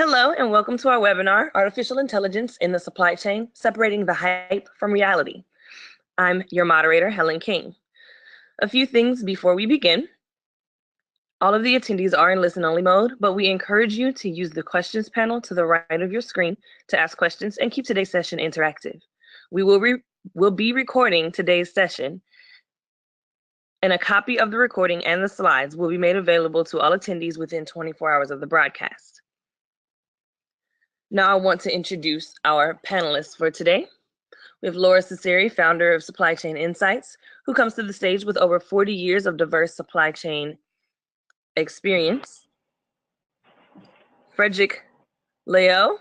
Hello, and welcome to our webinar, Artificial Intelligence in the Supply Chain, Separating the Hype from Reality. I'm your moderator, Helen King. A few things before we begin. All of the attendees are in listen-only mode, but we encourage you to use the questions panel to the right of your screen to ask questions and keep today's session interactive. We will be recording today's session, and a copy of the recording and the slides will be made available to all attendees within 24 hours of the broadcast. Now I want to introduce our panelists for today. We have Lora Cecere, founder of Supply Chain Insights, who comes to the stage with over 40 years of diverse supply chain experience. Fred Laluyaux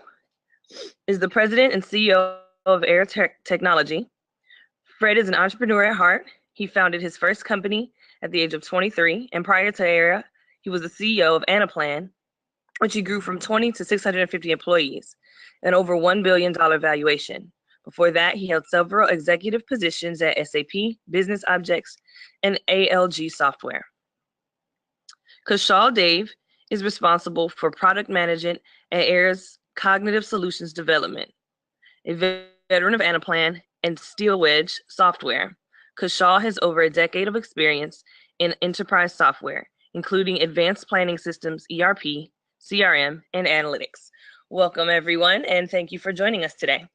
is the president and CEO of Aera Technology. Fred is an entrepreneur at heart. He founded his first company at the age of 23, and prior to Aera, he was the CEO of Anaplan, which he grew from 20 to 650 employees, and over $1 billion valuation. Before that, he held several executive positions at SAP, Business Objects, and ALG Software. Kaushal Dave is responsible for product management at Aera's Cognitive Solutions Development. A veteran of Anaplan and Steel Wedge Software, Kaushal has over a decade of experience in enterprise software, including advanced planning systems, ERP, CRM, and analytics. Welcome, everyone, and thank you for joining us today.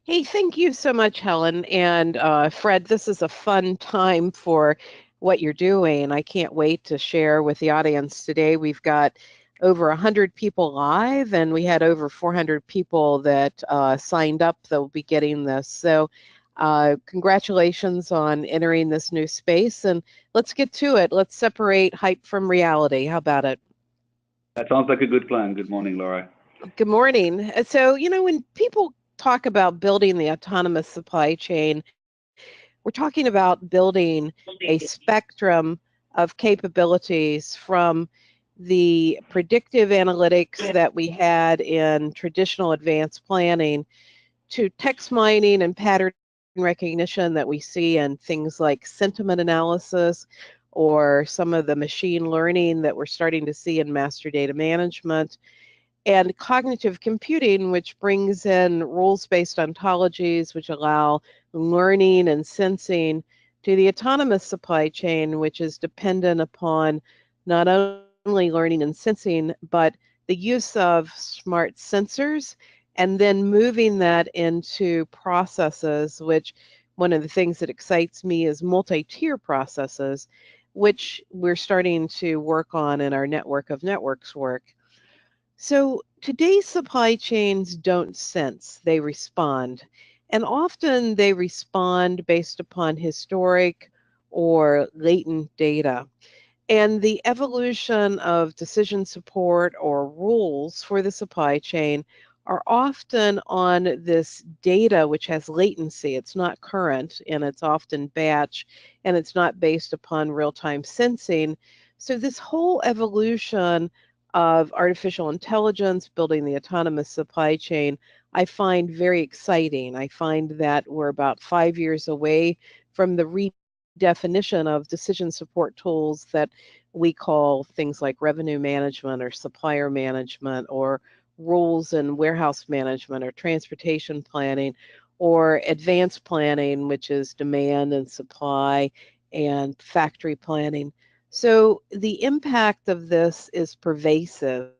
Hey, thank you so much, Helen. And Fred, this is a fun time for what you're doing. I can't wait to share with the audience today. We've got over 100 people live, and we had over 400 people that signed up that will be getting this. So congratulations on entering this new space, and let's get to it. Let's separate hype from reality. How about it? That sounds like a good plan. Good morning, Laura. Good morning. So, when people talk about building the autonomous supply chain, we're talking about building a spectrum of capabilities from the predictive analytics that we had in traditional advanced planning to text mining and pattern recognition that we see in things like sentiment analysis or some of the machine learning that we're starting to see in master data management, and cognitive computing, which brings in rules-based ontologies, which allow learning and sensing, to the autonomous supply chain, which is dependent upon not only learning and sensing, but the use of smart sensors, and then moving that into processes, which one of the things that excites me is multi-tier processes, which we're starting to work on in our network of networks work. So today's supply chains don't sense, they respond. And often they respond based upon historic or latent data. And the evolution of decision support or rules for the supply chain are often on this data which has latency. It's not current, and it's often batch, and it's not based upon real-time sensing. So this whole evolution of artificial intelligence, building the autonomous supply chain, I find very exciting. I find that we're about 5 years away from the redefinition of decision support tools that we call things like revenue management or supplier management or rules and warehouse management or transportation planning or advanced planning, which is demand and supply and factory planning. So the impact of this is pervasive.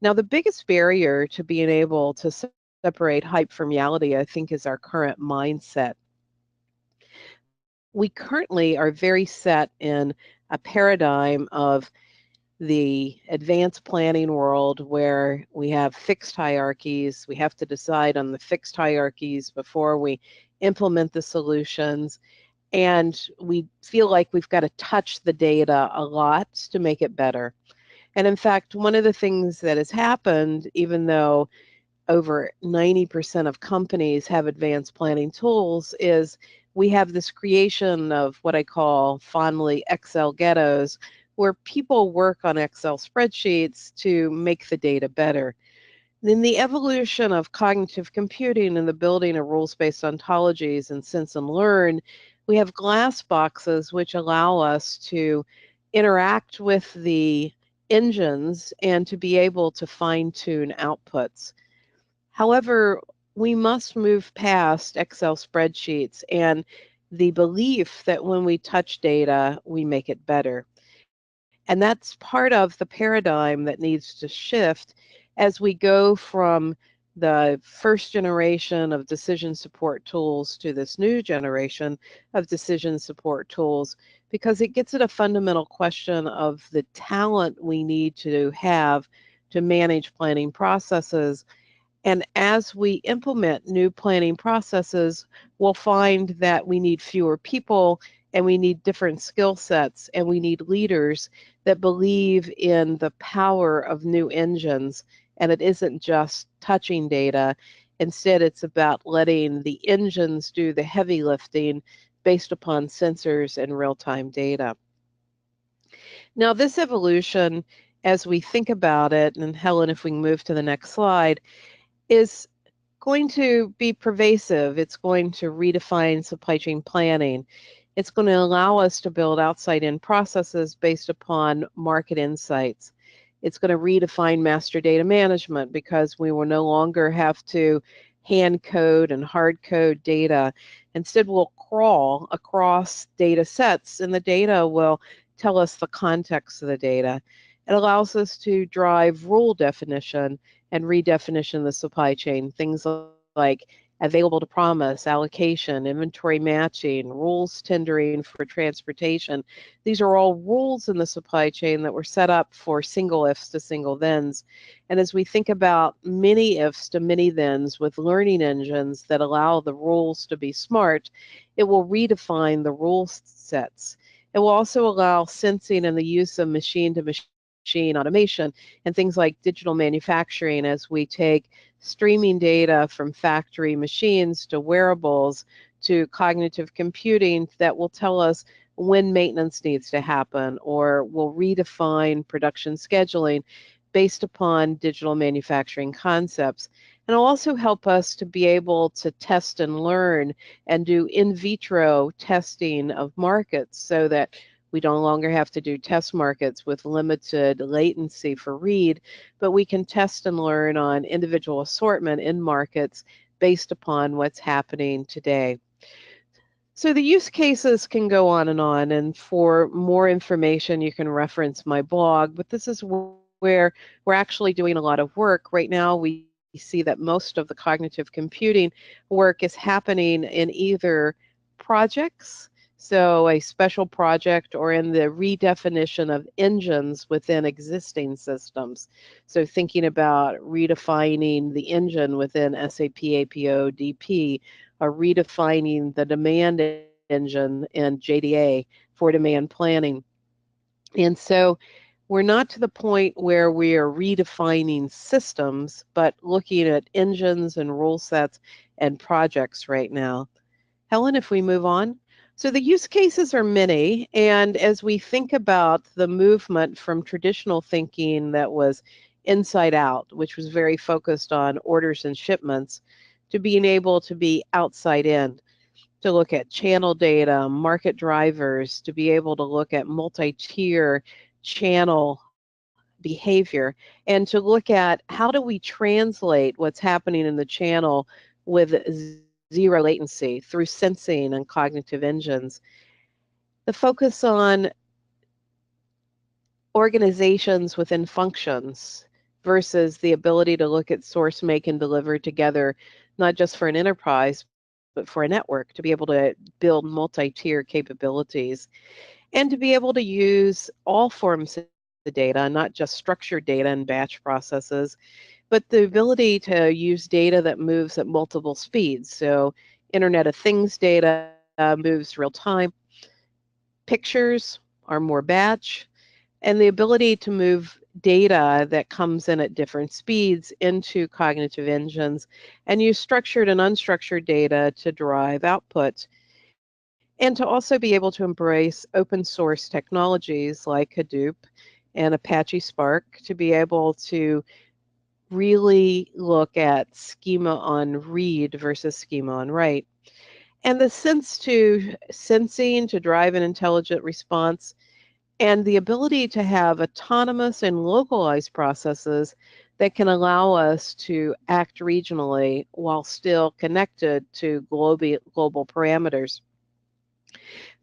Now, the biggest barrier to being able to separate hype from reality, I think, is our current mindset. We currently are very set in a paradigm of the advanced planning world where we have fixed hierarchies. We have to decide on the fixed hierarchies before we implement the solutions. And we feel like we've got to touch the data a lot to make it better. And in fact, one of the things that has happened, even though over 90% of companies have advanced planning tools, is we have this creation of what I call fondly Excel ghettos, where people work on Excel spreadsheets to make the data better. Then the evolution of cognitive computing and the building of rules-based ontologies and sense and learn, we have glass boxes which allow us to interact with the engines and to be able to fine-tune outputs. However, we must move past Excel spreadsheets and the belief that when we touch data, we make it better. And that's part of the paradigm that needs to shift as we go from the first generation of decision support tools to this new generation of decision support tools, because it gets at a fundamental question of the talent we need to have to manage planning processes. And as we implement new planning processes, we'll find that we need fewer people and we need different skill sets and we need leaders that believe in the power of new engines. And it isn't just touching data. Instead, it's about letting the engines do the heavy lifting based upon sensors and real-time data. Now, this evolution, as we think about it, and Helen, if we can move to the next slide, is going to be pervasive. It's going to redefine supply chain planning. It's going to allow us to build outside-in processes based upon market insights. It's going to redefine master data management because we will no longer have to hand code and hard code data. Instead, we'll crawl across data sets and the data will tell us the context of the data. It allows us to drive rule definition and redefinition of the supply chain, things like available to promise, allocation, inventory matching, rules tendering for transportation. These are all rules in the supply chain that were set up for single ifs to single thens. And as we think about many ifs to many thens with learning engines that allow the rules to be smart, it will redefine the rule sets. It will also allow sensing and the use of machine to machine automation and things like digital manufacturing as we take streaming data from factory machines to wearables to cognitive computing that will tell us when maintenance needs to happen or will redefine production scheduling based upon digital manufacturing concepts. And it'll also help us to be able to test and learn and do in vitro testing of markets so that we no longer have to do test markets with limited latency for read, but we can test and learn on individual assortment in markets based upon what's happening today. So the use cases can go on, and for more information, you can reference my blog, but this is where we're actually doing a lot of work. Right now, we see that most of the cognitive computing work is happening in either projects, so a special project, or in the redefinition of engines within existing systems. So thinking about redefining the engine within SAP APO DP, or redefining the demand engine in JDA for demand planning. And so we're not to the point where we are redefining systems, but looking at engines and rule sets and projects right now. Helen, if we move on. So the use cases are many, and as we think about the movement from traditional thinking that was inside out, which was very focused on orders and shipments, to being able to be outside in, to look at channel data, market drivers, to be able to look at multi-tier channel behavior, and to look at how do we translate what's happening in the channel with zero latency through sensing and cognitive engines. The focus on organizations within functions versus the ability to look at source, make, and deliver together, not just for an enterprise, but for a network, to be able to build multi-tier capabilities and to be able to use all forms of the data, not just structured data and batch processes, but the ability to use data that moves at multiple speeds. So Internet of Things data moves real time, pictures are more batch, and the ability to move data that comes in at different speeds into cognitive engines and use structured and unstructured data to drive output. And to also be able to embrace open source technologies like Hadoop and Apache Spark to be able to really look at schema on read versus schema on write. And the sensing to drive an intelligent response and the ability to have autonomous and localized processes that can allow us to act regionally while still connected to global parameters.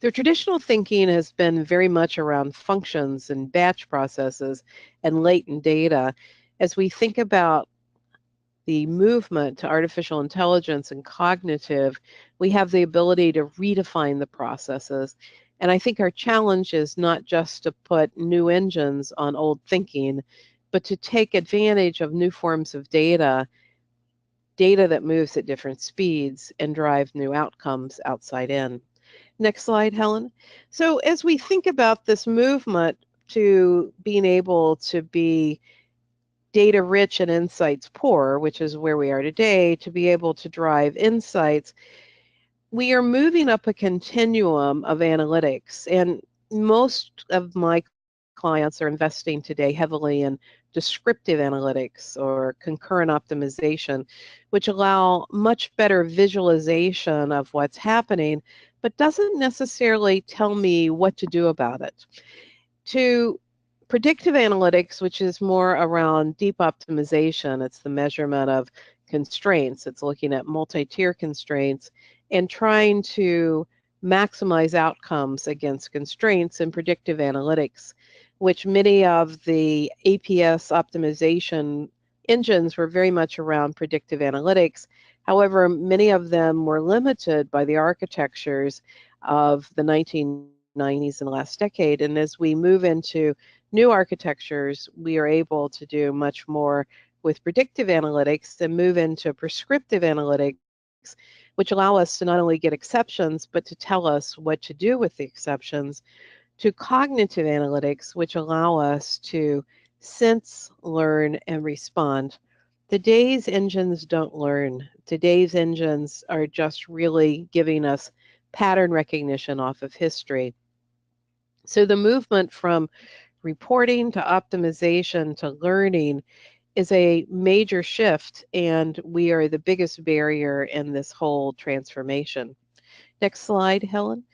The traditional thinking has been very much around functions and batch processes and latent data. As we think about the movement to artificial intelligence and cognitive, we have the ability to redefine the processes. And I think our challenge is not just to put new engines on old thinking, but to take advantage of new forms of data that moves at different speeds and drive new outcomes outside in. Next slide, Helen. So as we think about this movement to being able to be data rich and insights poor, which is where we are today, to be able to drive insights, we are moving up a continuum of analytics. And most of my clients are investing today heavily in descriptive analytics or concurrent optimization, which allow much better visualization of what's happening, but doesn't necessarily tell me what to do about it. To predictive analytics, which is more around deep optimization, it's the measurement of constraints. It's looking at multi-tier constraints and trying to maximize outcomes against constraints in predictive analytics, which many of the APS optimization engines were very much around predictive analytics. However, many of them were limited by the architectures of the 1990s and last decade. And as we move into new architectures, we are able to do much more with predictive analytics and move into prescriptive analytics, which allow us to not only get exceptions, but to tell us what to do with the exceptions, to cognitive analytics, which allow us to sense, learn, and respond. Today's engines don't learn. Today's engines are just really giving us pattern recognition off of history. So the movement from reporting to optimization to learning is a major shift, and we are the biggest barrier in this whole transformation. Next slide, Helen.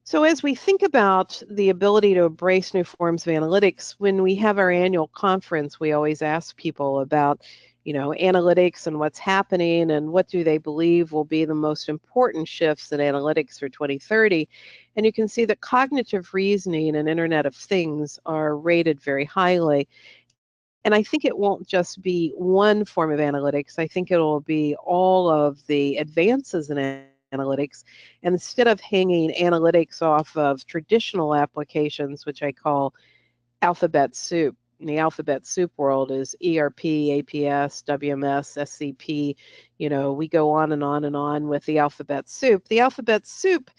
So as we think about the ability to embrace new forms of analytics, when we have our annual conference, we always ask people about, analytics and what's happening and what do they believe will be the most important shifts in analytics for 2030. And you can see that cognitive reasoning and Internet of Things are rated very highly. And I think it won't just be one form of analytics. I think it will be all of the advances in analytics. And instead of hanging analytics off of traditional applications, which I call alphabet soup, in the alphabet soup world is ERP, APS, WMS, SCP. We go on and on and on with the alphabet soup. The alphabet soup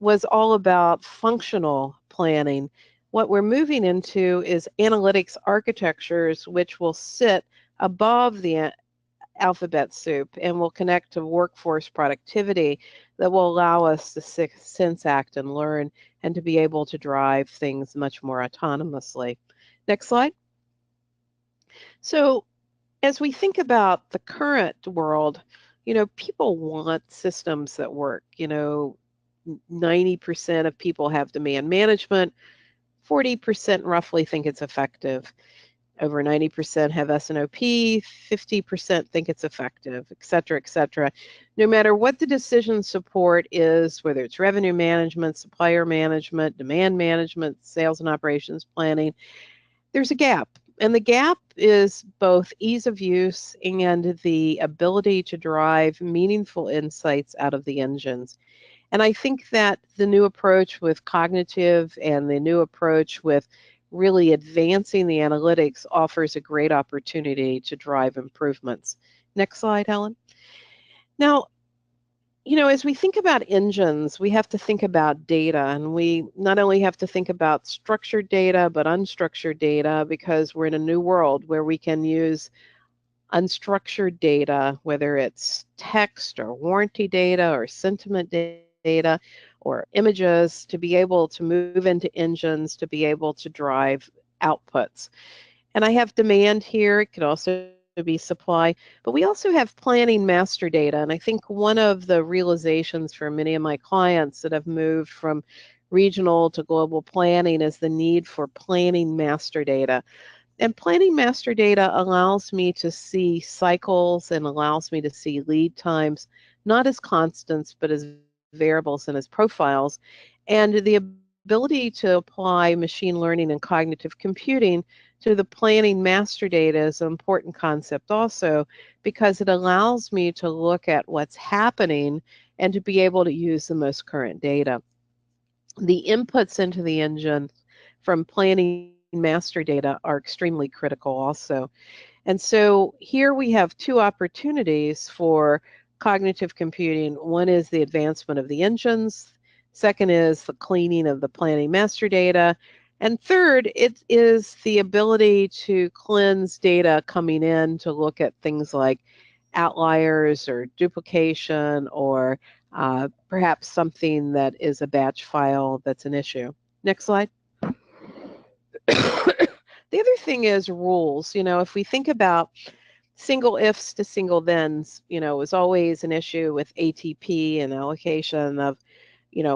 was all about functional planning. What we're moving into is analytics architectures, which will sit above the alphabet soup and will connect to workforce productivity that will allow us to sense, act, and learn, and to be able to drive things much more autonomously. Next slide. So as we think about the current world, people want systems that work. 90% of people have demand management, 40% roughly think it's effective. Over 90% have S&OP, 50% think it's effective, et cetera, et cetera. No matter what the decision support is, whether it's revenue management, supplier management, demand management, sales and operations planning, there's a gap. And the gap is both ease of use and the ability to drive meaningful insights out of the engines. And I think that the new approach with cognitive and the new approach with really advancing the analytics offers a great opportunity to drive improvements. Next slide, Helen. Now, as we think about engines, we have to think about data, and we not only have to think about structured data, but unstructured data, because we're in a new world where we can use unstructured data, whether it's text or warranty data or sentiment data or images, to be able to move into engines, to be able to drive outputs. And I have demand here. It could also be supply, but we also have planning master data. And I think one of the realizations for many of my clients that have moved from regional to global planning is the need for planning master data. And planning master data allows me to see cycles and allows me to see lead times, not as constants, but as variables and as profiles. And the ability to apply machine learning and cognitive computing to the planning master data is an important concept also, because it allows me to look at what's happening and to be able to use the most current data. The inputs into the engine from planning master data are extremely critical also. And so here we have two opportunities for cognitive computing. One is the advancement of the engines. Second is the cleaning of the planning master data. And third, it is the ability to cleanse data coming in to look at things like outliers or duplication or perhaps something that is a batch file that's an issue. Next slide. The other thing is rules. If we think about single ifs to single thens, is always an issue with ATP and allocation of,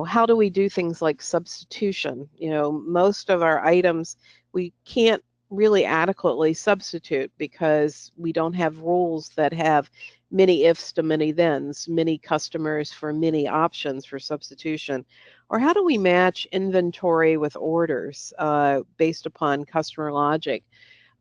how do we do things like substitution? Most of our items we can't really adequately substitute because we don't have rules that have many ifs to many thens, many customers for many options for substitution. Or how do we match inventory with orders based upon customer logic?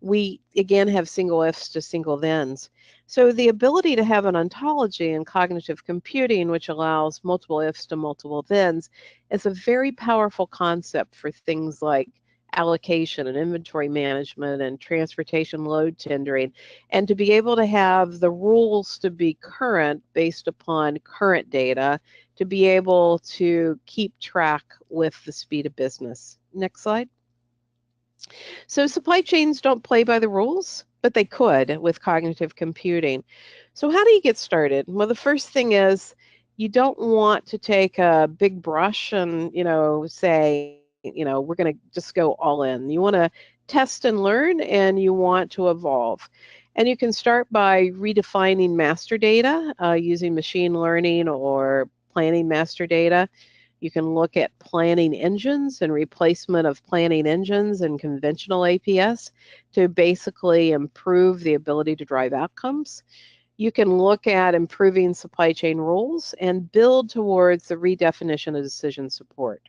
We again have single ifs to single thens. So the ability to have an ontology in cognitive computing, which allows multiple ifs to multiple thens, is a very powerful concept for things like allocation and inventory management and transportation load tendering, and to be able to have the rules to be current based upon current data, to be able to keep track with the speed of business. Next slide. So supply chains don't play by the rules, but they could with cognitive computing. So how do you get started? Well, the first thing is you don't want to take a big brush and, say, we're going to just go all in. You want to test and learn, and you want to evolve. And you can start by redefining master data using machine learning or planning master data. You can look at planning engines and replacement of planning engines and conventional APS to basically improve the ability to drive outcomes. You can look at improving supply chain rules and build towards the redefinition of decision support.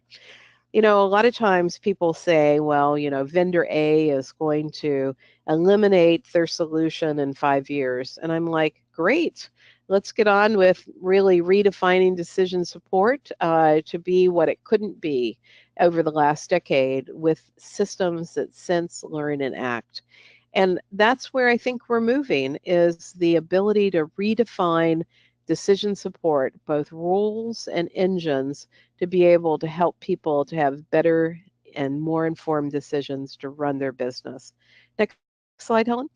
A lot of times people say, well, vendor A is going to eliminate their solution in 5 years. And I'm like, great. Let's get on with really redefining decision support to be what it couldn't be over the last decade with systems that sense, learn, and act. And that's where I think we're moving, is the ability to redefine decision support, both rules and engines, to be able to help people to have better and more informed decisions to run their business. Next slide, Helen.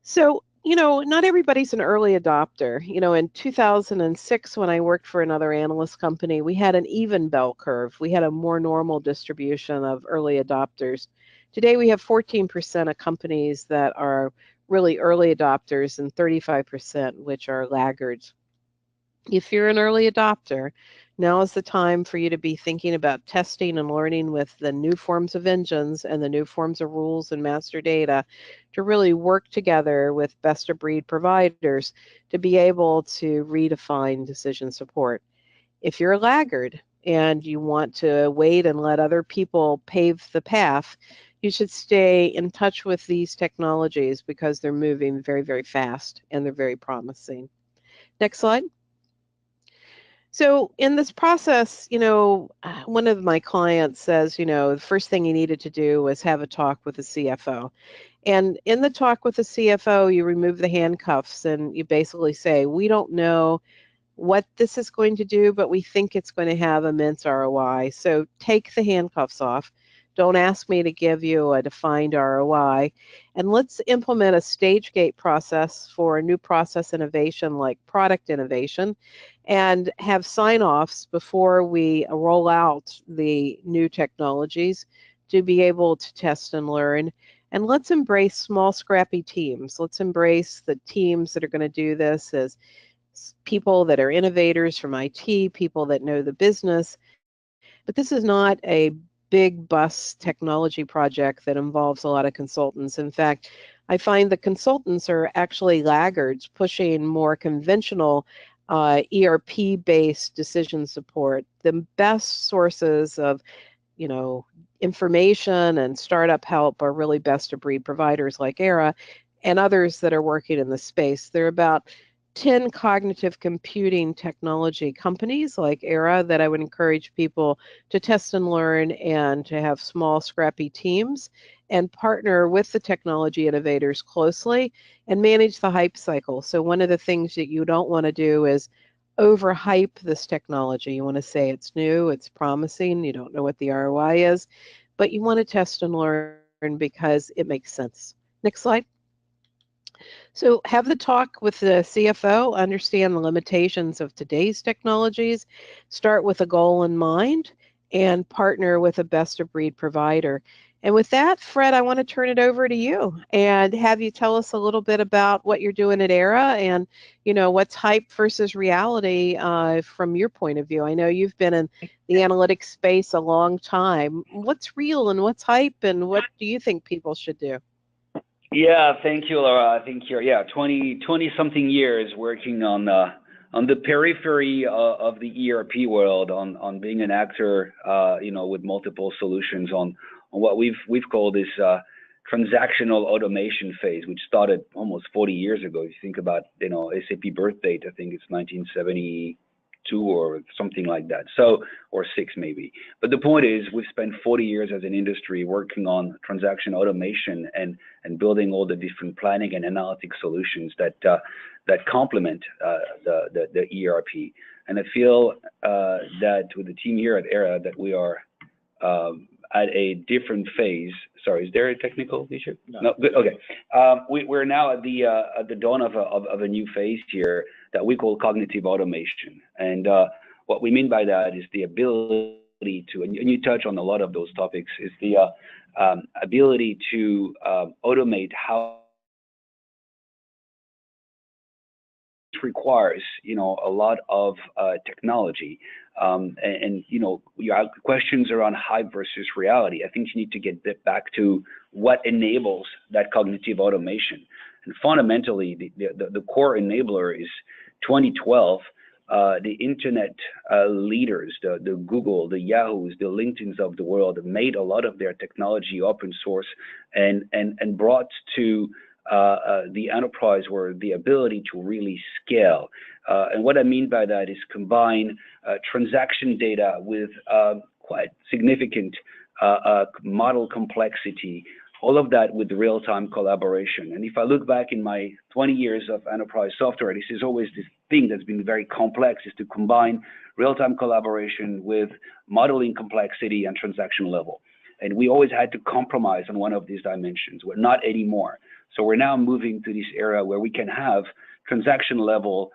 So, not everybody's an early adopter. In 2006, when I worked for another analyst company, we had an even bell curve. We had a more normal distribution of early adopters. Today, we have 14% of companies that are really early adopters and 35% which are laggards. If you're an early adopter, now is the time for you to be thinking about testing and learning with the new forms of engines and the new forms of rules and master data to really work together with best of breed providers to be able to redefine decision support. If you're a laggard and you want to wait and let other people pave the path, you should stay in touch with these technologies because they're moving very, very fast and they're very promising. Next slide. So in this process, one of my clients says, the first thing he needed to do was have a talk with the CFO. And in the talk with the CFO, you remove the handcuffs and you basically say, we don't know what this is going to do, but we think it's going to have immense ROI. So take the handcuffs off. Don't ask me to give you a defined ROI. And let's implement a stage gate process for a new process innovation like product innovation and have sign-offs before we roll out the new technologies to be able to test and learn. And let's embrace small, scrappy teams. Let's embrace the teams that are going to do this as people that are innovators from IT, people that know the business, but this is not a big bus technology project that involves a lot of consultants. In fact, I find the consultants are actually laggards pushing more conventional ERP-based decision support. The best sources of information and startup help are really best of breed providers like Aera and others that are working in the space. There are about 10 cognitive computing technology companies like Aera that I would encourage people to test and learn and to have small, scrappy teams and partner with the technology innovators closely and manage the hype cycle. So one of the things that you don't want to do is overhype this technology. You want to say it's new, it's promising, you don't know what the ROI is, but you want to test and learn because it makes sense. Next slide. So have the talk with the CFO, understand the limitations of today's technologies, start with a goal in mind, and partner with a best-of-breed provider. And with that, Fred, I want to turn it over to you and have you tell us a little bit about what you're doing at Aera and, what's hype versus reality from your point of view. I know you've been in the analytics space a long time. What's real and what's hype and what do you think people should do? Yeah, thank you, Laura. I think you're 20 something years working on the periphery of the ERP world, on being an actor, with multiple solutions on what we've called this transactional automation phase, which started almost 40 years ago. If you think about SAP birth date, I think it's 1972 or something like that, or 6 maybe. But the point is, we've spent 40 years as an industry working on transaction automation and building all the different planning and analytic solutions that complement the ERP. And I feel that with the team here at Aera that we are at a different phase. Sorry, is there a technical issue? No, good. Okay. We're now at the dawn of a new phase here that we call cognitive automation. And what we mean by that is the ability to, and you touch on a lot of those topics, is the ability to automate how it requires, a lot of technology. And you have questions around hype versus reality. I think you need to get back to what enables that cognitive automation. And fundamentally, the core enabler is 2012. The internet leaders, the Google, the Yahoos, the LinkedIns of the world made a lot of their technology open source and brought to the enterprise where the ability to really scale. And what I mean by that is combine transaction data with quite significant model complexity, all of that with real-time collaboration. And if I look back in my 20 years of enterprise software, this is always this thing that's been very complex, is to combine real-time collaboration with modeling complexity and transaction level. And we always had to compromise on one of these dimensions. We're not anymore. So we're now moving to this era where we can have transaction level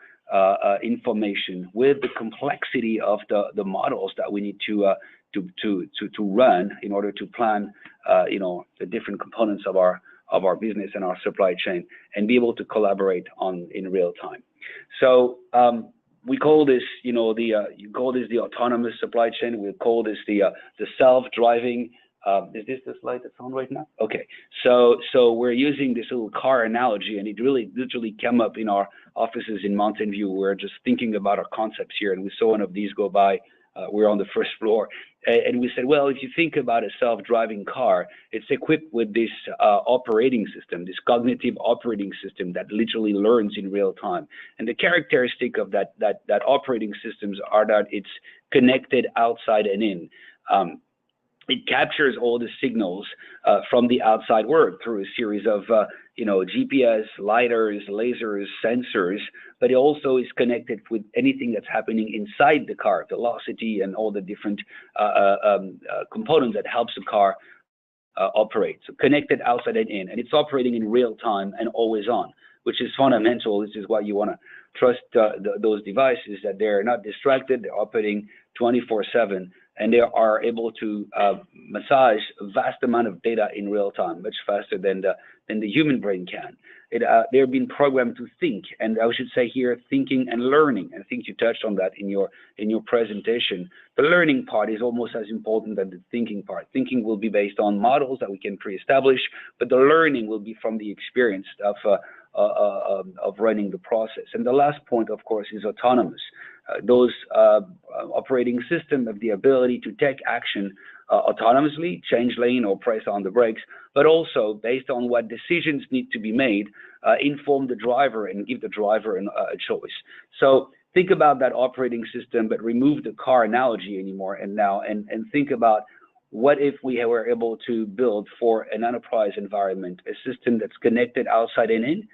information with the complexity of the models that we need to run in order to plan, the different components of our business and our supply chain, and be able to collaborate in real time. So we call this, you call this the autonomous supply chain. We call this the self-driving. Is this the slide that's on right now? Okay, so we're using this little car analogy, and it really literally came up in our offices in Mountain View. We're just thinking about our concepts here, and we saw one of these go by. We're on the first floor, and we said, well, if you think about a self-driving car, it's equipped with this operating system, this cognitive operating system that literally learns in real time. And the characteristic of that operating systems are that it's connected outside and in. It captures all the signals from the outside world through a series of GPS, lidars, lasers, sensors, but it also is connected with anything that's happening inside the car, velocity and all the different components that helps the car operate. So connected outside and in, and it's operating in real time and always on, which is fundamental. This is why you want to trust those devices, that they're not distracted, they're operating 24/7. and they are able to massage a vast amount of data in real time, much faster than the human brain can. They're being programmed to think, and I should say here, thinking and learning. I think you touched on that in your presentation. The learning part is almost as important than the thinking part. Thinking will be based on models that we can pre-establish, but the learning will be from the experience of running the process. And the last point, of course, is autonomous. Those operating systems have the ability to take action autonomously, change lane or press on the brakes, but also based on what decisions need to be made, inform the driver and give the driver a choice. So think about that operating system, but remove the car analogy anymore and think about what if we were able to build for an enterprise environment a system that's connected outside and in,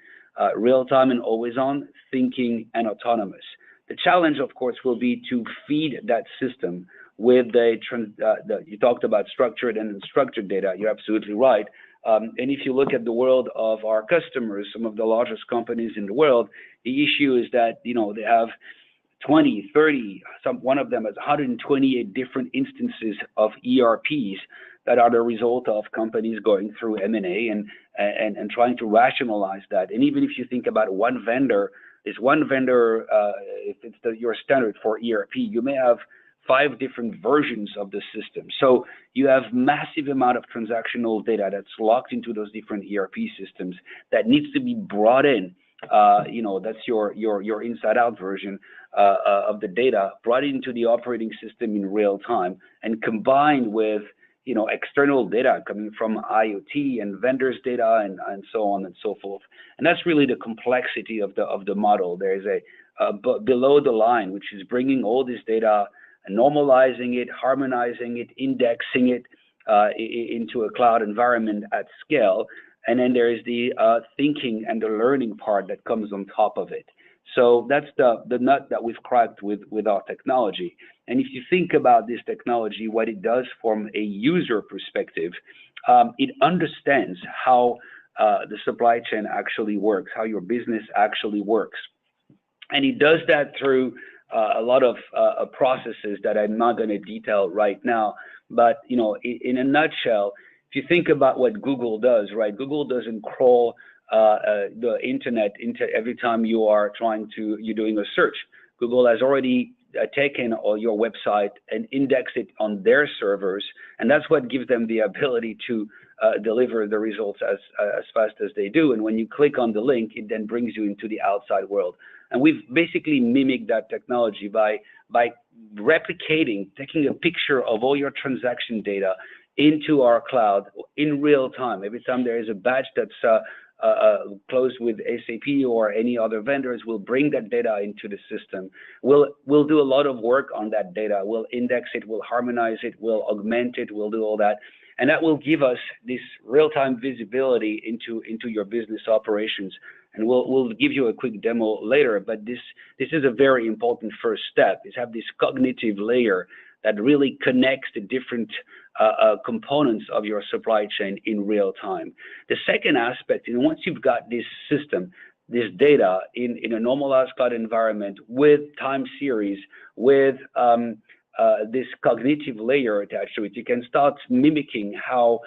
real-time and always on, thinking and autonomous. The challenge, of course, will be to feed that system with you talked about structured and unstructured data. You're absolutely right. And if you look at the world of our customers, some of the largest companies in the world, the issue is that, they have 20, 30, one of them has 128 different instances of ERPs that are the result of companies going through M&A and trying to rationalize that. And even if you think about one vendor, if it's your standard for ERP, you may have 5 different versions of the system. So you have massive amount of transactional data that's locked into those different ERP systems that needs to be brought in. That's your inside out version of the data, brought into the operating system in real time and combined with external data coming from IoT and vendors data and so on and so forth. And that's really the complexity of the model. There is a below the line, which is bringing all this data and normalizing it, harmonizing it, indexing it into a cloud environment at scale. And then there is the thinking and the learning part that comes on top of it. So that's the nut that we've cracked with our technology. And if you think about this technology, what it does from a user perspective, it understands how the supply chain actually works, how your business actually works. And it does that through a lot of processes that I'm not going to detail right now. But, in a nutshell, if you think about what Google does, right? Google doesn't crawl the internet into every time you're doing a search. Google has already taken all your website and indexed it on their servers, and that's what gives them the ability to deliver the results as fast as they do. And when you click on the link, it then brings you into the outside world. And we've basically mimicked that technology by replicating, taking a picture of all your transaction data into our cloud in real time. Every time there is a batch that's closed with SAP or any other vendors, we'll bring that data into the system. We'll do a lot of work on that data. We'll index it, we'll harmonize it, we'll augment it, we'll do all that. And that will give us this real-time visibility into your business operations. And we'll give you a quick demo later, but this is a very important first step, is have this cognitive layer that really connects the different components of your supply chain in real time. The second aspect, once you've got this system, this data in a normalized cloud environment with time series, with this cognitive layer attached to it, you can start mimicking how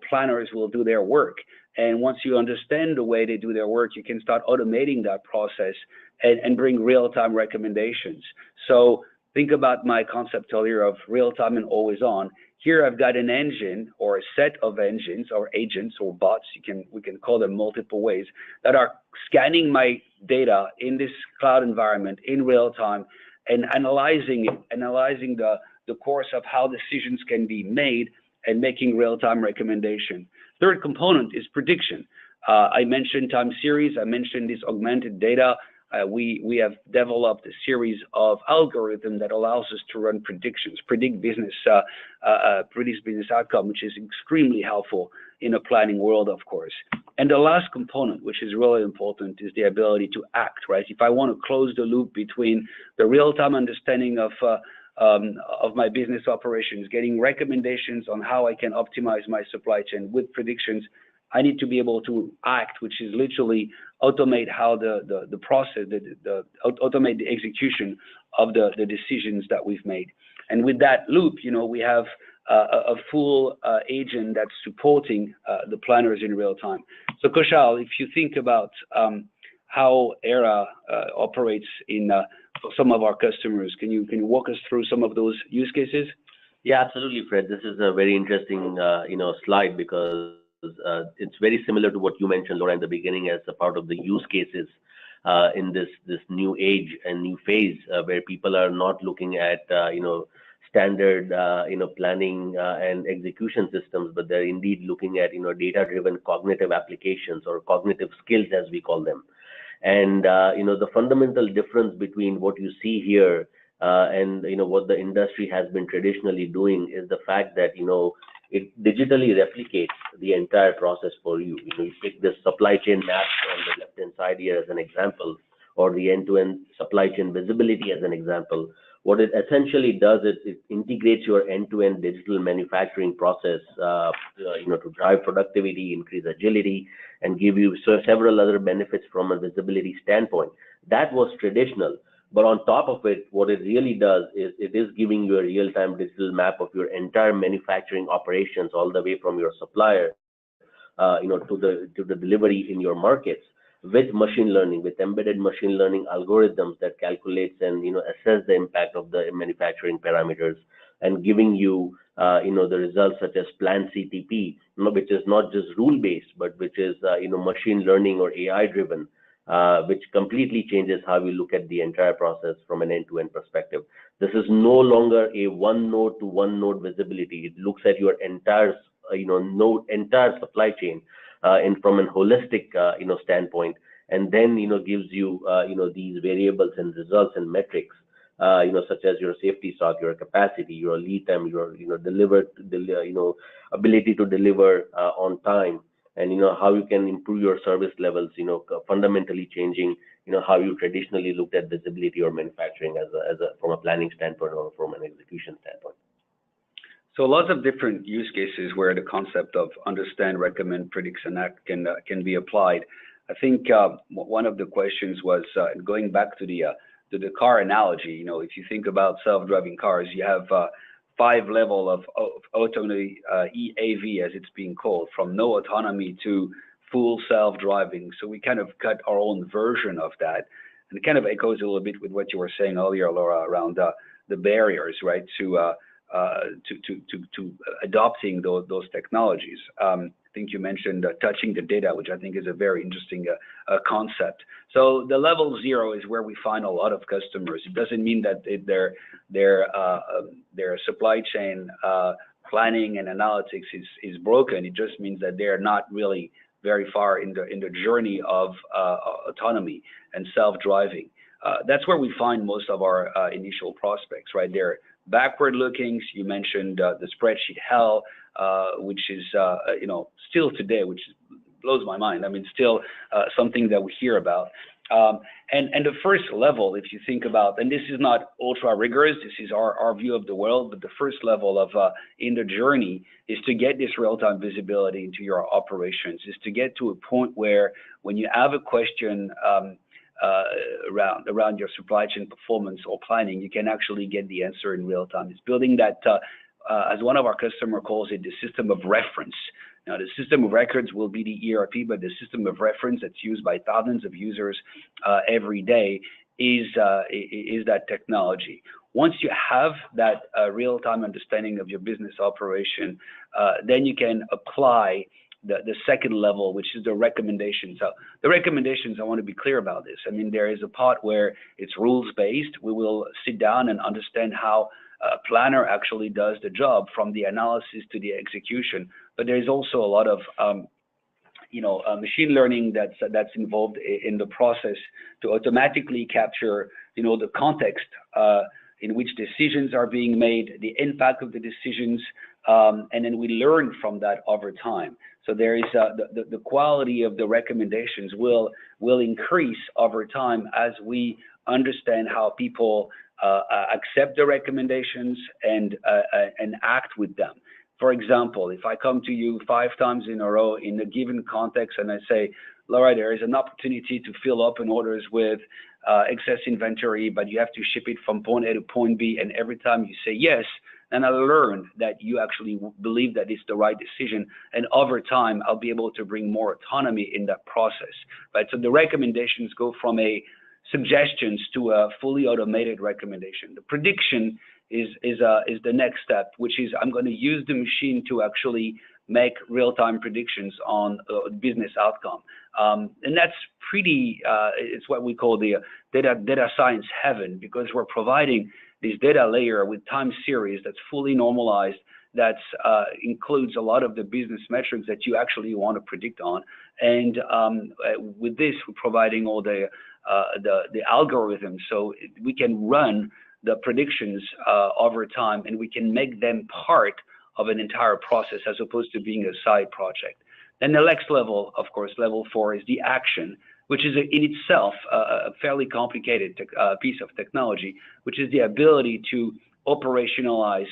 planners will do their work. And once you understand the way they do their work, you can start automating that process and bring real-time recommendations. So think about my concept earlier of real-time and always on. Here I've got an engine or a set of engines or agents or bots, we can call them multiple ways, that are scanning my data in this cloud environment in real time and analyzing the course of how decisions can be made and making real-time recommendation. Third component is prediction. I mentioned time series, I mentioned this augmented data. We have developed a series of algorithms that allows us to run predictions, predict business outcome, which is extremely helpful in a planning world, of course. And the last component, which is really important, is the ability to act, right? If I want to close the loop between the real-time understanding of my business operations, getting recommendations on how I can optimize my supply chain with predictions, I need to be able to act, which is literally automate how the process, automate the execution of the decisions that we've made. And with that loop, we have a full agent that's supporting the planners in real time. So Koshal, if you think about how Aera operates in for some of our customers, can you walk us through some of those use cases? Yeah, absolutely, Fred. This is a very interesting, slide because it's very similar to what you mentioned, Laura, in the beginning as a part of the use cases in this new age and new phase where people are not looking at, standard, planning and execution systems, but they're indeed looking at, data-driven cognitive applications or cognitive skills, as we call them. And, the fundamental difference between what you see here and what the industry has been traditionally doing is the fact that it digitally replicates the entire process for you. You take this supply chain map on the left hand side here as an example, or the end-to-end supply chain visibility as an example. What it essentially does is it integrates your end-to-end digital manufacturing process, to drive productivity, increase agility, and give you several other benefits from a visibility standpoint. That was traditional. But on top of it, what it really does is it is giving you a real-time digital map of your entire manufacturing operations, all the way from your supplier, to the delivery in your markets, with machine learning, with embedded machine learning algorithms that calculates and assess the impact of the manufacturing parameters, and giving you the results such as plan CTP, which is not just rule-based, but which is machine learning or AI-driven. Which completely changes how we look at the entire process from an end-to-end perspective. This is no longer a one node to one node visibility. It looks at your entire, entire supply chain, and from an holistic, standpoint, and then gives you, these variables and results and metrics, such as your safety stock, your capacity, your lead time, your ability to deliver on time. And how you can improve your service levels, fundamentally changing, how you traditionally looked at visibility or manufacturing as a from a planning standpoint or from an execution standpoint. So lots of different use cases where the concept of understand, recommend, predict, and act can be applied. I think one of the questions was going back to the car analogy. If you think about self-driving cars, you have 5 level of autonomy, EAV as it's being called, from no autonomy to full self-driving. So we kind of cut our own version of that, and it kind of echoes a little bit with what you were saying earlier, Laura, around the barriers, right, to adopting those technologies. I think you mentioned touching the data, which I think is a very interesting concept. So the level 0 is where we find a lot of customers. It doesn't mean that their supply chain planning and analytics is broken. It just means that they're not really very far in the journey of autonomy and self-driving. That's where we find most of our initial prospects, right? They're backward looking. You mentioned the spreadsheet hell, which is still today, which blows my mind. I mean, still something that we hear about. And the first level, if you think about, and this is not ultra rigorous, this is our view of the world, but the first level of in the journey is to get this real-time visibility into your operations, is to get to a point where when you have a question around your supply chain performance or planning, you can actually get the answer in real time. It's building that, as one of our customer calls it, the system of reference. Now, the system of records will be the ERP, but the system of reference that's used by thousands of users every day is that technology. Once you have that real-time understanding of your business operation, then you can apply the second level, which is the recommendations. So the recommendations, I want to be clear about this. I mean, there is a part where it's rules-based. We will sit down and understand how a planner actually does the job, from the analysis to the execution. But there's also a lot of machine learning that's involved in the process to automatically capture the context in which decisions are being made, the impact of the decisions, and then we learn from that over time. So there is the quality of the recommendations will increase over time as we understand how people accept the recommendations and act with them. For example, if I come to you 5 times in a row in a given context and I say, Laura, there is an opportunity to fill open orders with excess inventory, but you have to ship it from point A to point B, and every time you say yes, and I learned that you actually believe that it's the right decision, and over time I'll be able to bring more autonomy in that process, right? So the recommendations go from a suggestions to a fully automated recommendation. The prediction is the next step, which is I'm going to use the machine to actually make real-time predictions on business outcome, and that's pretty. It's what we call the data science heaven, because we're providing this data layer with time series that's fully normalized, that includes a lot of the business metrics that you actually want to predict on. And with this, we're providing all the algorithms, so we can run the predictions over time, and we can make them part of an entire process as opposed to being a side project. Then the next level, of course, level 4, is the action, which is in itself a fairly complicated piece of technology, which is the ability to operationalize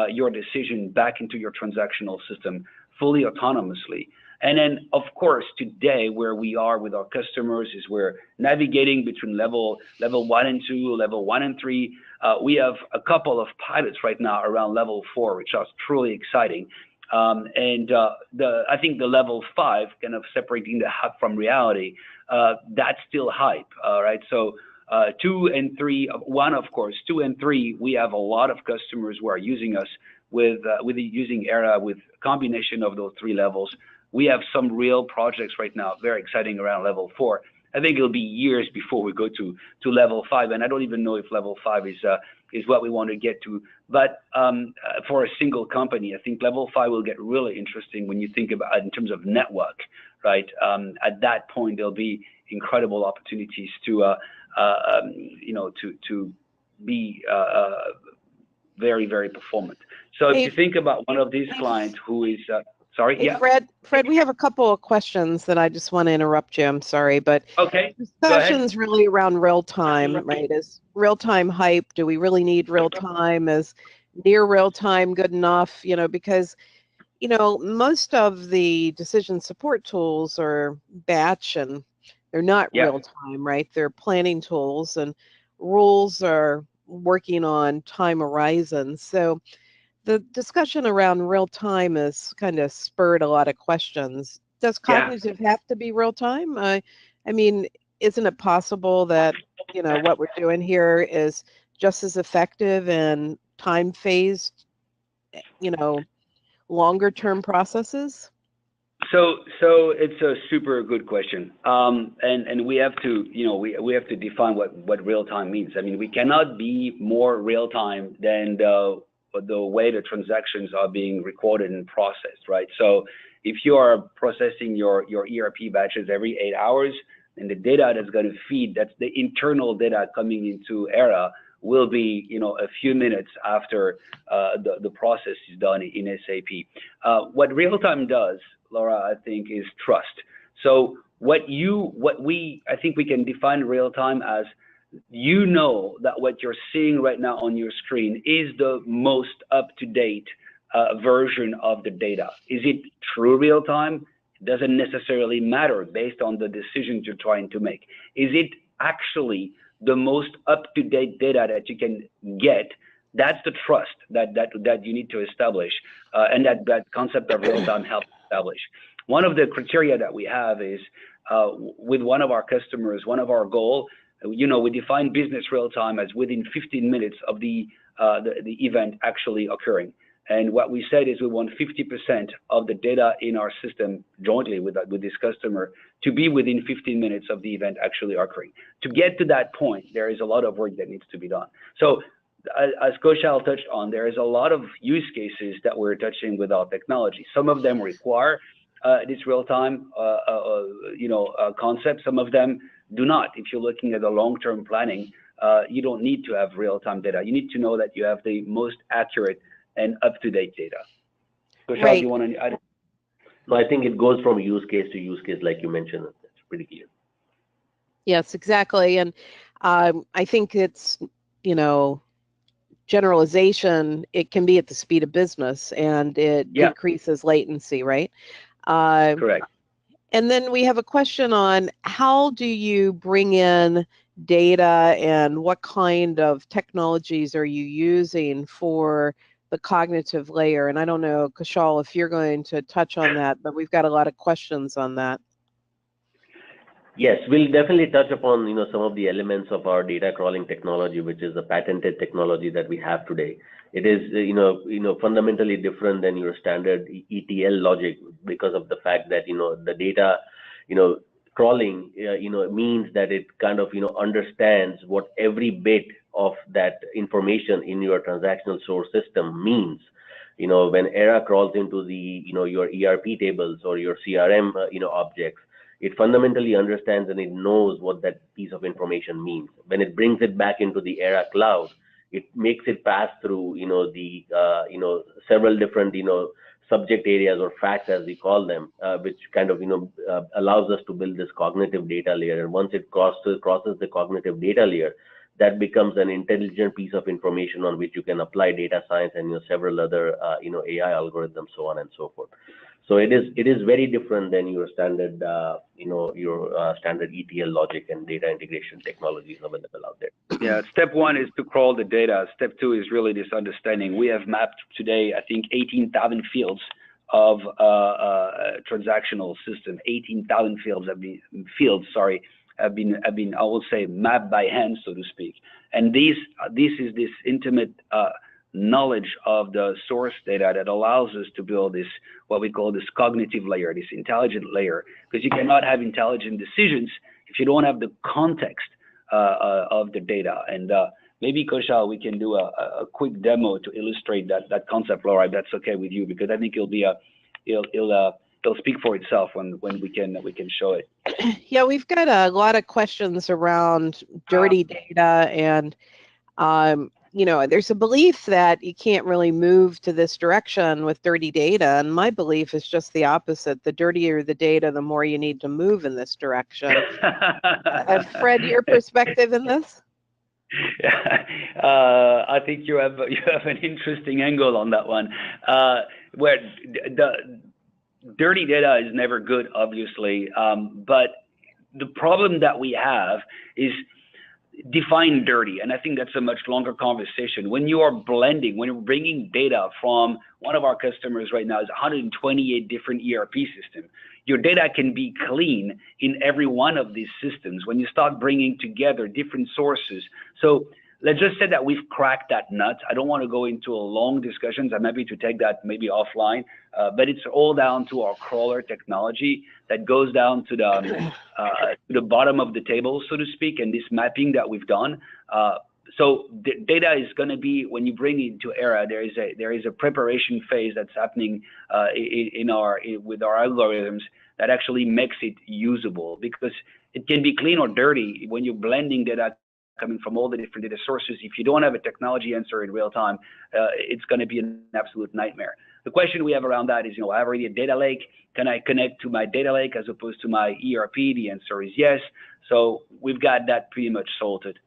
your decision back into your transactional system fully autonomously. And then, of course, today where we are with our customers is we're navigating between level 1 and 2, level 1 and 3. We have a couple of pilots right now around level 4, which are truly exciting. I think the level 5, kind of separating the hype from reality, that's still hype, right? So 2 and 3, 1, of course, 2 and 3, we have a lot of customers who are using us with using Aera with a combination of those 3 levels. We have some real projects right now, very exciting, around level 4. I think it'll be years before we go to level 5, and I don't even know if level 5 is what we want to get to. But for a single company, I think level 5 will get really interesting when you think about it in terms of network, right? At that point, there'll be incredible opportunities to to be very, very performant. So if you think about one of these clients who is sorry, hey, yeah. Fred, we have a couple of questions that I just want to interrupt you. I'm sorry, but okay, discussions really around real time, right? Is real time hype? Do we really need real time? Is near real time good enough? Because most of the decision support tools are batch, and they're not real time, right? They're planning tools, and rules are working on time horizons. So the discussion around real time has kind of spurred a lot of questions. Does cognitive have to be real time? I mean, isn't it possible that what we're doing here is just as effective and time phased, longer term processes? So it's a super good question, and we have to we have to define what real time means. I mean, we cannot be more real time than the way the transactions are being recorded and processed, right? So if you are processing your ERP batches every 8 hours, and the data that's going to feed, that's the internal data coming into Aera, will be a few minutes after the process is done in SAP. What real time does, Laura, I think, is trust. So I think we can define real time as that what you're seeing right now on your screen is the most up-to-date version of the data. Is it true real time? It doesn't necessarily matter based on the decisions you're trying to make. Is it actually the most up-to-date data that you can get? That's the trust that you need to establish, and that concept of real time helps establish. One of the criteria that we have is with one of our customers, one of our goal, we define business real time as within 15 minutes of the event actually occurring. And what we said is we want 50% of the data in our system jointly with this customer to be within 15 minutes of the event actually occurring. To get to that point, there is a lot of work that needs to be done. So as Kaushal touched on, there is a lot of use cases that we're touching with our technology. Some of them require this real-time concept. Some of them do not. If you're looking at the long-term planning, you don't need to have real-time data. You need to know that you have the most accurate and up-to-date data. Kaushal, Right. do you want to add? No, I think it goes from use case to use case, like you mentioned. That's pretty clear. Yes, exactly. And I think it's, generalization, it can be at the speed of business, and it decreases latency, right? Correct. And then we have a question on how do you bring in data, and what kind of technologies are you using for the cognitive layer? And I don't know, Kushal, if you're going to touch on that, but we've got a lot of questions on that. Yes, we'll definitely touch upon some of the elements of our data crawling technology, which is a patented technology that we have today. It is fundamentally different than your standard ETL logic because of the fact that the data crawling means that it kind of understands what every bit of that information in your transactional source system means. When Aera crawls into the your ERP tables or your CRM objects, it fundamentally understands and it knows what that piece of information means. When it brings it back into the Aera cloud, it makes it pass through the several different subject areas or facts, as we call them, which kind of allows us to build this cognitive data layer. And once it crosses the cognitive data layer, that becomes an intelligent piece of information on which you can apply data science and several other AI algorithms, so on and so forth. So it is very different than your standard standard ETL logic and data integration technologies available out there. Yeah, step one is to crawl the data. Step two is really this understanding. We have mapped today, I think, 18,000 fields of transactional system. 18,000 fields have been I will say mapped by hand, so to speak. And this is this intimate knowledge of the source data that allows us to build this, what we call this cognitive layer, this intelligent layer, because you cannot have intelligent decisions if you don't have the context of the data. And maybe, Kushal, we can do a quick demo to illustrate that concept, Laura, if that's okay with you, because I think it'll speak for itself when we can show it. Yeah, we've got a lot of questions around dirty data, and there's a belief that you can't really move to this direction with dirty data, and my belief is just the opposite. The dirtier the data, the more you need to move in this direction. Fred, your perspective in this? Yeah, I think you have an interesting angle on that one, where the dirty data is never good, obviously, but the problem that we have is define dirty, and I think that's a much longer conversation. When you are blending, when you're bringing data from one of our customers right now is 128 different ERP systems, your data can be clean in every one of these systems when you start bringing together different sources. So let's just say that we've cracked that nut. I don't want to go into a long discussions. I'm happy to take that maybe offline, but it's all down to our crawler technology that goes down to the bottom of the table, so to speak, and this mapping that we've done. So the data is going to be, when you bring it into Aera, there is a preparation phase that's happening with our algorithms that actually makes it usable, because it can be clean or dirty when you're blending data coming from all the different data sources. If you don't have a technology answer in real time, it's going to be an absolute nightmare. The question we have around that is, I have already a data lake. Can I connect to my data lake as opposed to my ERP? The answer is yes. So we've got that pretty much sorted.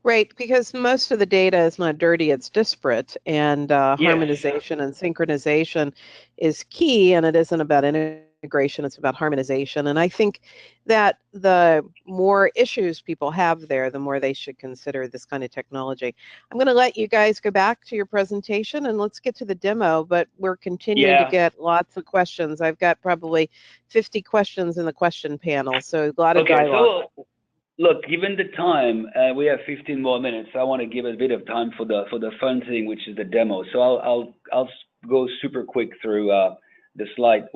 Right, because most of the data is not dirty, it's disparate, and Yes. harmonization and synchronization is key, and it isn't about integration, it's about harmonization. And I think that the more issues people have there, the more they should consider this kind of technology. I'm going to let you guys go back to your presentation and let's get to the demo, but we're continuing to get lots of questions. I've got probably 50 questions in the question panel, so a lot of dialogue. So look, given the time, we have 15 more minutes. So I want to give a bit of time for the fun thing, which is the demo. So I'll go super quick through the slide.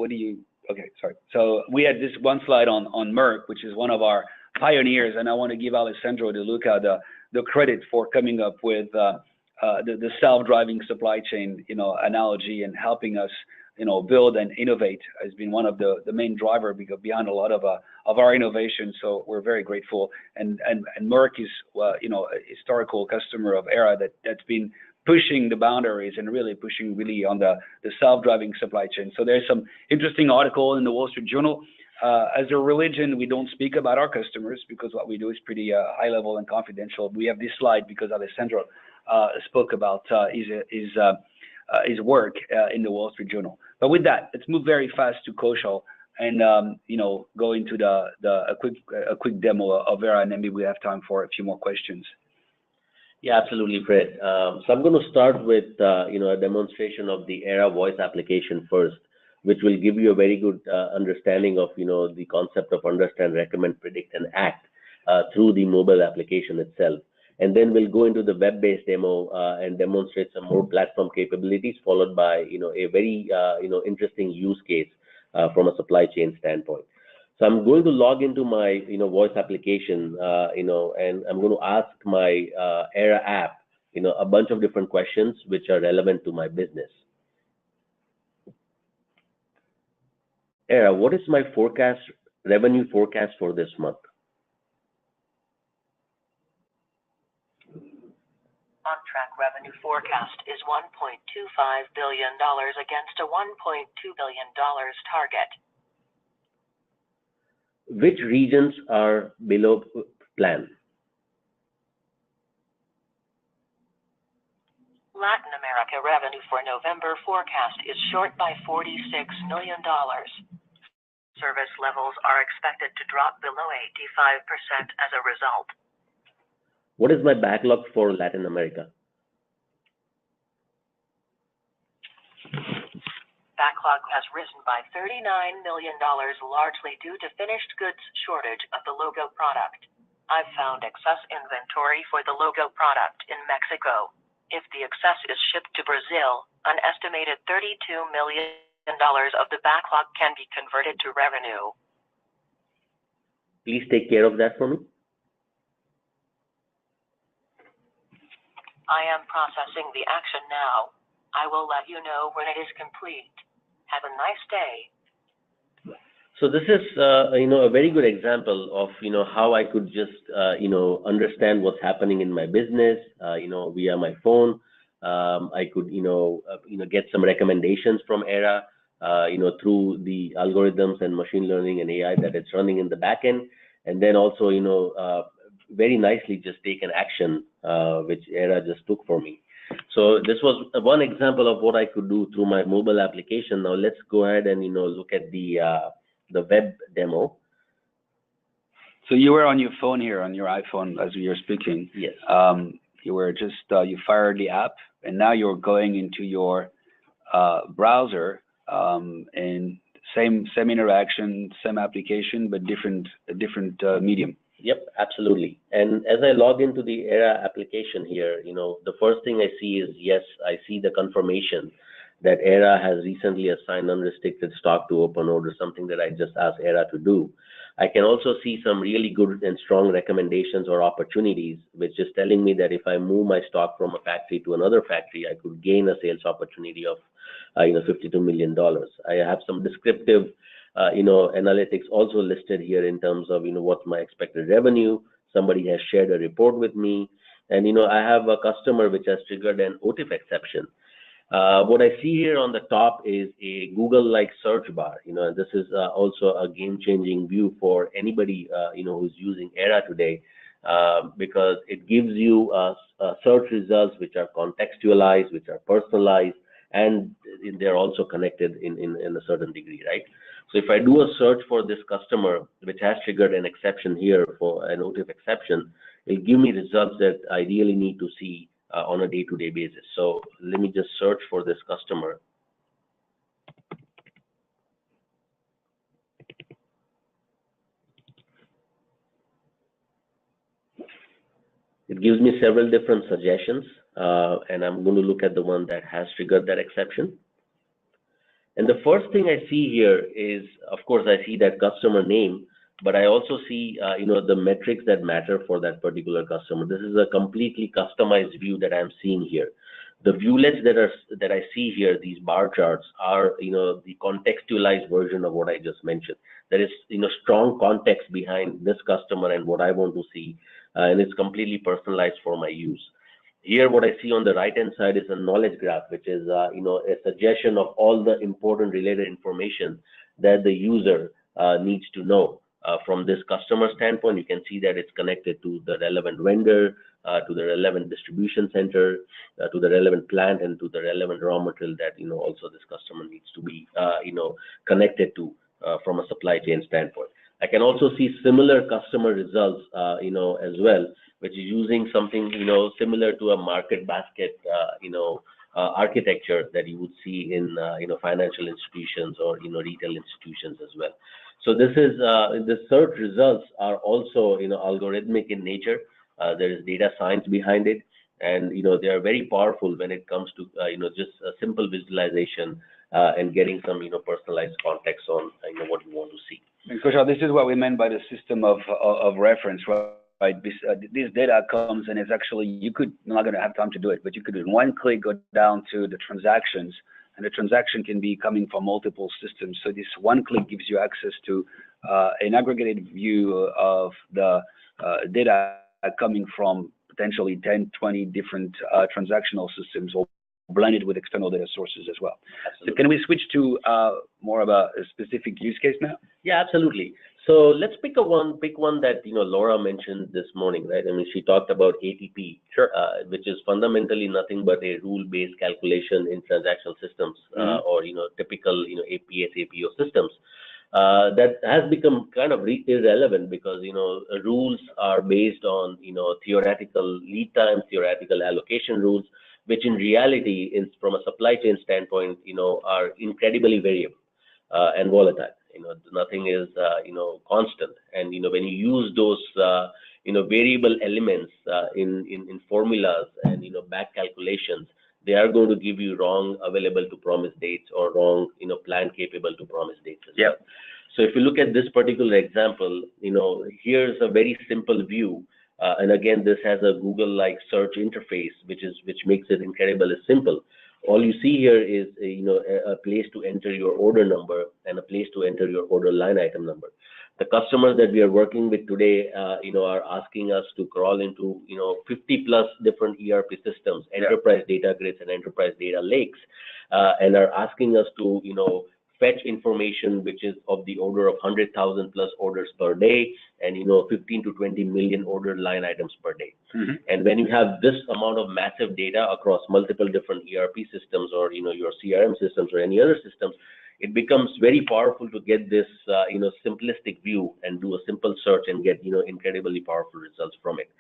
Okay, sorry. So we had this one slide on Merck, which is one of our pioneers, and I want to give Alessandro De Luca the credit for coming up with the self-driving supply chain analogy and helping us build and innovate. Has been one of the main driver behind a lot of our innovation. So we're very grateful. And Merck is a historical customer of Aera that's been pushing the boundaries and really pushing on the self-driving supply chain. So there's some interesting article in the Wall Street Journal. As a religion, we don't speak about our customers because what we do is pretty high level and confidential. We have this slide because Alessandro spoke about his work in the Wall Street Journal. But with that, let's move very fast to Kushal and go into a quick demo of Aera, and then maybe we have time for a few more questions. Yeah, absolutely, Fred. So I'm going to start with a demonstration of the Aera voice application first, which will give you a very good understanding of the concept of understand, recommend, predict, and act through the mobile application itself. And then we'll go into the web-based demo and demonstrate some more platform capabilities, followed by a very interesting use case from a supply chain standpoint. So I'm going to log into my voice application, and I'm going to ask my Aera app a bunch of different questions which are relevant to my business. Aera, what is my revenue forecast for this month? On-track revenue forecast is $1.25 billion against a $1.2 billion target. Which regions are below plan? Latin America revenue for November forecast is short by $46 million. Service levels are expected to drop below 85% as a result. What is my backlog for Latin America? Backlog has risen by $39 million, largely due to finished goods shortage of the logo product. I've found excess inventory for the logo product in Mexico. If the excess is shipped to Brazil, an estimated $32 million of the backlog can be converted to revenue. Please take care of that for me. I am processing the action now. I will let you know when it is complete. Have a nice day. So this is, a very good example of, how I could just, understand what's happening in my business, via my phone. I could, get some recommendations from Aera, through the algorithms and machine learning and AI that it's running in the backend, and then also, very nicely just take an action, which Aera just took for me. So this was one example of what I could do through my mobile application. Now let's go ahead and look at the web demo. So you were on your phone here, on your iPhone, as we were speaking. Yes. You were just you fired the app, and now you're going into your browser, and same interaction, same application, but different medium. Yep, absolutely. And as I log into the Aera application here, the first thing I see is, yes, I see the confirmation that Aera has recently assigned unrestricted stock to open order, something that I just asked Aera to do. I can also see some really good and strong recommendations or opportunities, which is telling me that if I move my stock from a factory to another factory, I could gain a sales opportunity of, $52 million. I have some descriptive analytics also listed here in terms of, what's my expected revenue. Somebody has shared a report with me, and, I have a customer which has triggered an OTIF exception. What I see here on the top is a Google-like search bar. This is also a game-changing view for anybody, who's using Aera today, because it gives you search results which are contextualized, which are personalized, and they're also connected in a certain degree, right? So if I do a search for this customer, which has triggered an exception here for an OTIF exception, it'll give me results that I really need to see on a day-to-day basis. So let me just search for this customer. It gives me several different suggestions, and I'm going to look at the one that has triggered that exception. And the first thing I see here is, of course, I see that customer name, but I also see, the metrics that matter for that particular customer. This is a completely customized view that I'm seeing here. The viewlets that I see here, these bar charts, are, the contextualized version of what I just mentioned. There is, strong context behind this customer and what I want to see, and it's completely personalized for my use. Here, what I see on the right-hand side is a knowledge graph, which is, a suggestion of all the important related information that the user needs to know. From this customer standpoint, you can see that it's connected to the relevant vendor, to the relevant distribution center, to the relevant plant, and to the relevant raw material that, also this customer needs to be, connected to from a supply chain standpoint. I can also see similar customer results, as well, which is using something, similar to a market basket, architecture that you would see in, financial institutions or, retail institutions as well. So this is, the search results are also, algorithmic in nature. There is data science behind it. And, they are very powerful when it comes to, just a simple visualization and getting some, personalized context on, what you want to see. And Kushal, this is what we meant by the system of reference, right? This data comes and it's actually, I'm not going to have time to do it, but you could in one click go down to the transactions, and the transaction can be coming from multiple systems. So this one click gives you access to an aggregated view of the data coming from potentially 10, 20 different transactional systems, or blended with external data sources as well. Absolutely. So can we switch to more about a specific use case now? Yeah, absolutely. So let's pick one that Lora mentioned this morning, right? I mean, she talked about ATP, Sure. Which is fundamentally nothing but a rule-based calculation in transactional systems, or typical APS APO systems. That has become kind of irrelevant because rules are based on theoretical lead time, theoretical allocation rules, which in reality, from a supply chain standpoint, are incredibly variable and volatile. Nothing is constant, and when you use those variable elements in formulas and back calculations, they are going to give you wrong available to promise dates or wrong plan capable to promise dates as well. So if you look at this particular example, here's a very simple view. And again, this has a Google-like search interface, which makes it incredibly simple. All you see here is a place to enter your order number and a place to enter your order line item number. The customers that we are working with today, are asking us to crawl into 50 plus different ERP systems, enterprise data grids and enterprise data lakes, and are asking us to fetch information which is of the order of 100,000 plus orders per day, and 15 to 20 million order line items per day. Mm-hmm. And when you have this amount of massive data across multiple different ERP systems or your CRM systems or any other systems, it becomes very powerful to get this simplistic view and do a simple search and get incredibly powerful results from it.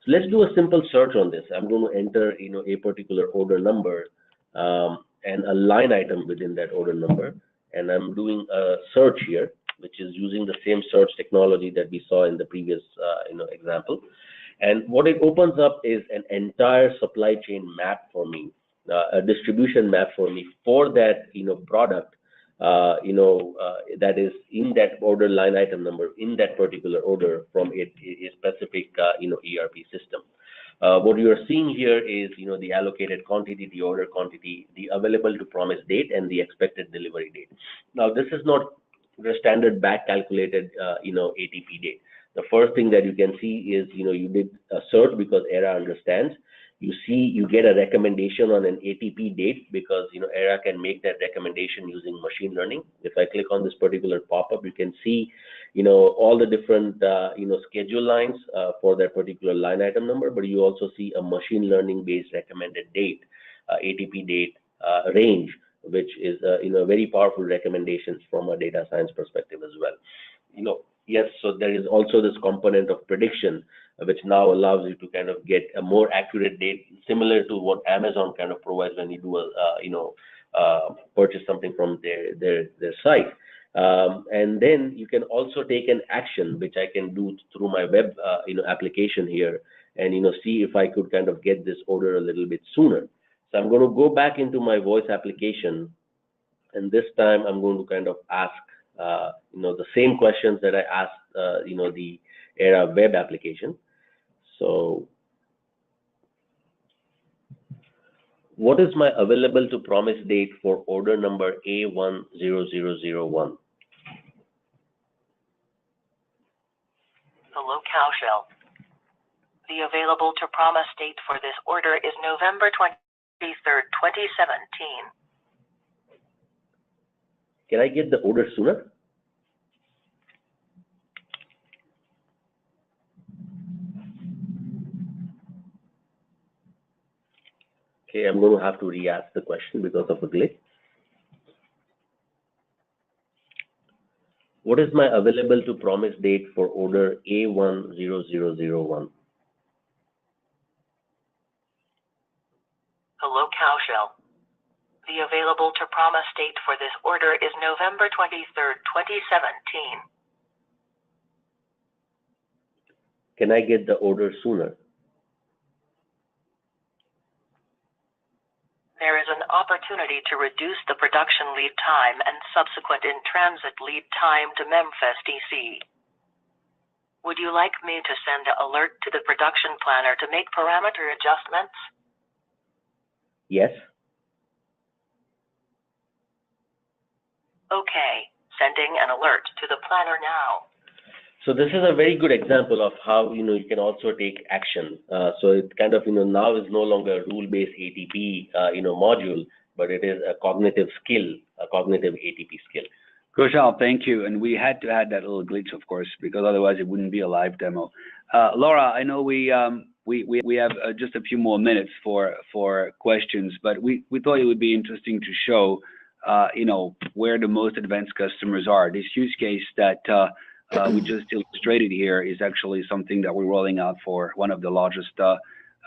So let's do a simple search on this. I'm going to enter a particular order number and a line item within that order number. And I'm doing a search here, which is using the same search technology that we saw in the previous example. And what it opens up is an entire supply chain map for me, a distribution map for me for that product, that is in that order line item number in that particular order from a specific ERP system. What you are seeing here is, the allocated quantity, the order quantity, the available to promise date, and the expected delivery date. Now, this is not the standard back calculated, ATP date. The first thing that you can see is, you did a search because Aera understands. You get a recommendation on an ATP date because, Aera can make that recommendation using machine learning. If I click on this particular pop-up, you can see, all the different, schedule lines for that particular line item number, but you also see a machine learning based recommended date, ATP date range, which is, very powerful recommendations from a data science perspective as well. Yes, so there is also this component of prediction, which now allows you to kind of get a more accurate date, similar to what Amazon kind of provides when you do purchase something from their site. And then you can also take an action, which I can do through my web application here, and see if I could kind of get this order a little bit sooner. So I'm going to go back into my voice application, and this time I'm going to kind of ask the same questions that I asked the Aera web application. So what is my available to promise date for order number A10001? The locale shell. The available to promise date for this order is November 23rd, 2017. Can I get the order sooner? Okay, I'm going to have to re-ask the question because of a glitch. What is my available to promise date for order A10001? Hello, Cowshell. The available to promise date for this order is November 23rd, 2017. Can I get the order sooner? There is an opportunity to reduce the production lead time and subsequent in-transit lead time to Memphis, DC. Would you like me to send an alert to the production planner to make parameter adjustments? Yes. Okay, sending an alert to the planner now. So this is a very good example of how you can also take action. So it kind of now is no longer a rule-based ATP module, but it is a cognitive skill, a cognitive ATP skill. Kaushal, thank you. And we had to add that little glitch, of course, because otherwise it wouldn't be a live demo. Lora, I know we have just a few more minutes for questions, but we thought it would be interesting to show where the most advanced customers are. This use case that we just illustrated here is actually something that we're rolling out for one of the largest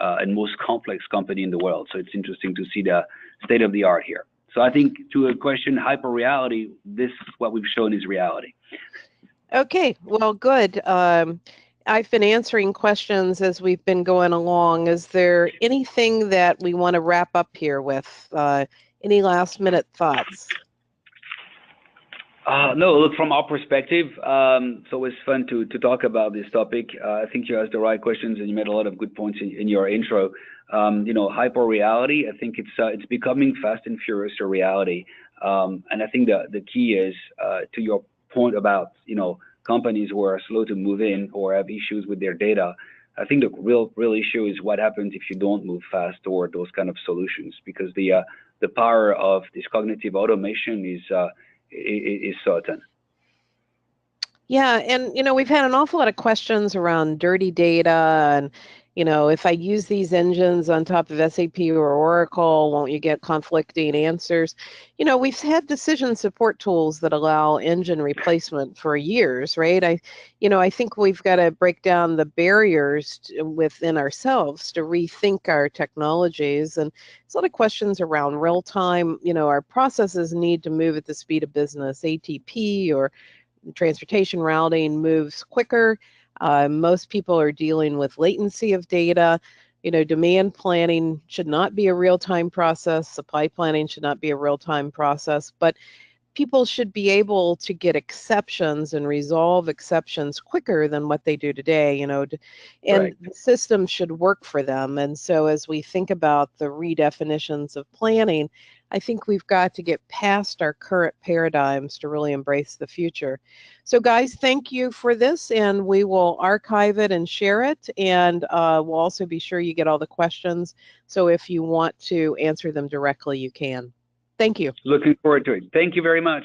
and most complex company in the world. So it's interesting to see the state of the art here. So I think to a question, hyper reality, this what we've shown is reality. Okay, well, good. I've been answering questions as we've been going along. Is there anything that we want to wrap up here with? Any last minute thoughts? No, look, from our perspective, it's always fun to talk about this topic. I think you asked the right questions and you made a lot of good points in your intro. Hyper reality, I think it's becoming fast and furious a reality. And I think the key is to your point about companies who are slow to move in or have issues with their data. I think the real issue is what happens if you don't move fast toward those kind of solutions, because the power of this cognitive automation is certain. Yeah, and we've had an awful lot of questions around dirty data and if I use these engines on top of SAP or Oracle, won't you get conflicting answers? We've had decision support tools that allow engine replacement for years, right? I think we've got to break down the barriers within ourselves to rethink our technologies. And there's a lot of questions around real time. Our processes need to move at the speed of business. ATP or transportation routing moves quicker. Most people are dealing with latency of data. Demand planning should not be a real-time process. Supply planning should not be a real-time process. But people should be able to get exceptions and resolve exceptions quicker than what they do today, and right. The system should work for them. And so as we think about the redefinitions of planning, I think we've got to get past our current paradigms to really embrace the future. So guys, thank you for this, and we will archive it and share it, and we'll also be sure you get all the questions. So if you want to answer them directly, you can. Thank you. Looking forward to it. Thank you very much.